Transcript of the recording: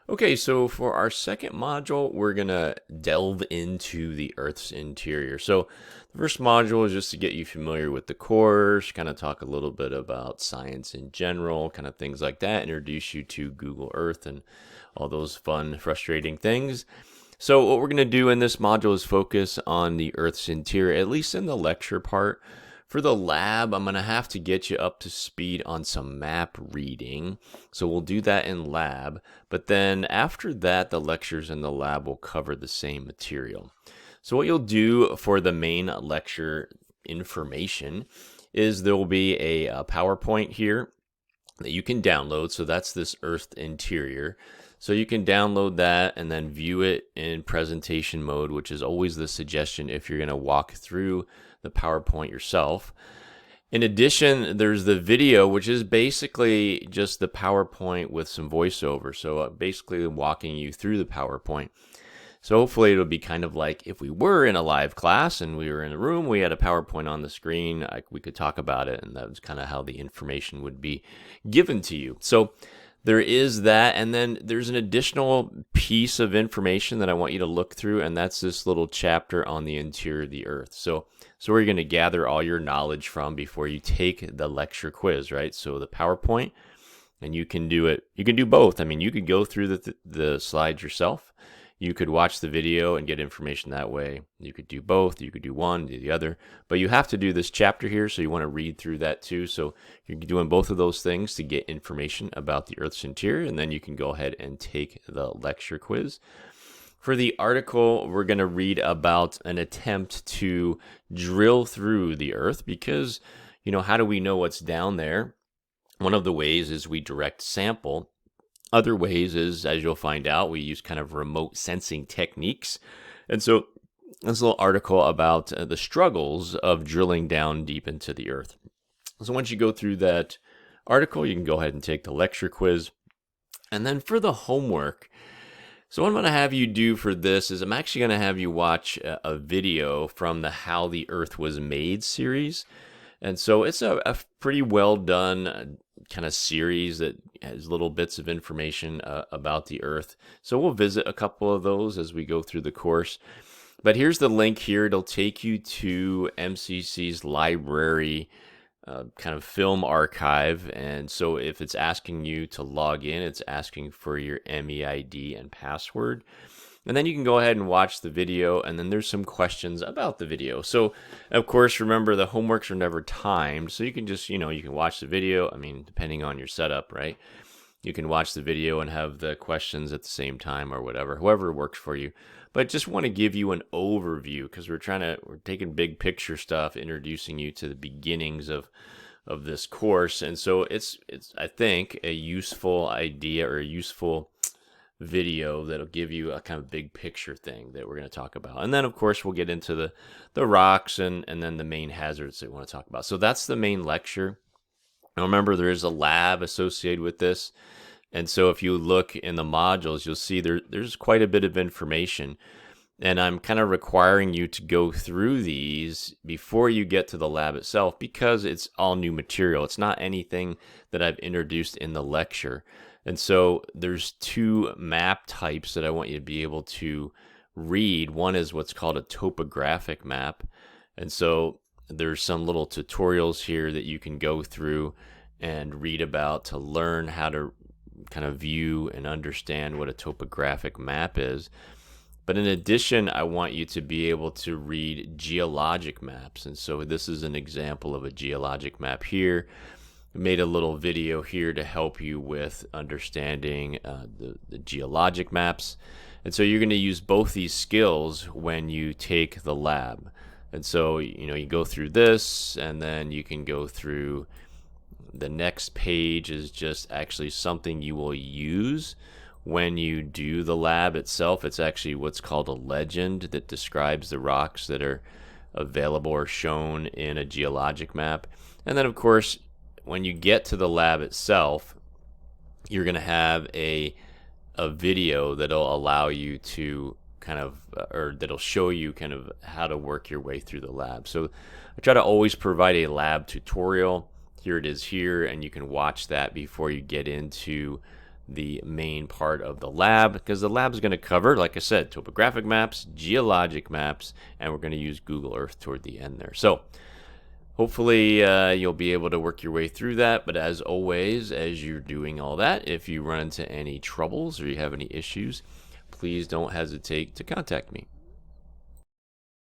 Okay, so for our second module, we're going to delve into the Earth's interior. So the first module is just to get you familiar with the course, kind of talk a little bit about science in general, kind of things like that, introduce you to Google Earth and all those fun, frustrating things. So what we're going to do in this module is focus on the Earth's interior, at least in the lecture part. For the lab, I'm going to have to get you up to speed on some map reading. So we'll do that in lab. But then after that, the lectures in the lab will cover the same material. So what you'll do for the main lecture information is there will be a PowerPoint here that you can download. So that's this Earth interior. So you can download that and then view it in presentation mode, which is always the suggestion if you're going to walk through the PowerPoint yourself. In addition, there's the video, which is basically just the PowerPoint with some voiceover. So basically walking you through the PowerPoint. So hopefully it'll be kind of like if we were in a live class and we were in a room, we had a PowerPoint on the screen, we could talk about it, and that was kind of how the information would be given to you. So there is that, and then there's an additional piece of information that I want you to look through, and that's this little chapter on the interior of the Earth. So where you're going to gather all your knowledge from before you take the lecture quiz, right? So the PowerPoint, and you can do it. You can do both. I mean, you could go through the slides yourself. You could watch the video and get information that way. You could do both. You could do one, do the other. But you have to do this chapter here, so you want to read through that too. So you're doing both of those things to get information about the Earth's interior, and then you can go ahead and take the lecture quiz. For the article, we're going to read about an attempt to drill through the Earth because, how do we know what's down there? One of the ways is we direct sample. Other ways is, as you'll find out, we use kind of remote sensing techniques. And so this little article about the struggles of drilling down deep into the Earth. So once you go through that article, you can go ahead and take the lecture quiz. And then for the homework, so what I'm going to have you do for this is I'm actually going to have you watch a video from the How the Earth Was Made series. And so it's a pretty well done kind of series that has little bits of information about the Earth. So we'll visit a couple of those as we go through the course. But here's the link here. It'll take you to MCC's library kind of film archive. And so if it's asking you to log in, it's asking for your MEID and password. And then you can go ahead and watch the video, and then there's some questions about the video. So, of course, remember the homeworks are never timed, so you can just, you can watch the video. I mean, depending on your setup, right? You can watch the video and have the questions at the same time or whatever, however works for you. But just want to give you an overview because we're taking big picture stuff, introducing you to the beginnings of this course. And so it's I think a useful idea or a useful video that'll give you a kind of big picture thing that we're going to talk about. And then of course we'll get into the rocks and then the main hazards that we want to talk about. So that's the main lecture. Now remember, there is a lab associated with this. And so if you look in the modules, you'll see there's quite a bit of information. And I'm kind of requiring you to go through these before you get to the lab itself because it's all new material. It's not anything that I've introduced in the lecture. And so there's two map types that I want you to be able to read. One is what's called a topographic map. And so there's some little tutorials here that you can go through and read about to learn how to kind of view and understand what a topographic map is. But in addition, I want you to be able to read geologic maps. And so this is an example of a geologic map here. I made a little video here to help you with understanding the geologic maps. And so you're going to use both these skills when you take the lab. And so, you go through this, and then you can go through the next page is just actually something you will use when you do the lab itself. It's actually what's called a legend that describes the rocks that are available or shown in a geologic map. And then, of course, when you get to the lab itself, you're going to have a video that'll allow you to kind of, or that'll show you kind of how to work your way through the lab. So I try to always provide a lab tutorial. Here it is here, and you can watch that before you get into the main part of the lab, because the lab is going to cover, like I said, topographic maps, geologic maps, and we're going to use Google Earth toward the end there. So hopefully you'll be able to work your way through that. But as always, as you're doing all that, if you run into any troubles or you have any issues, please don't hesitate to contact me.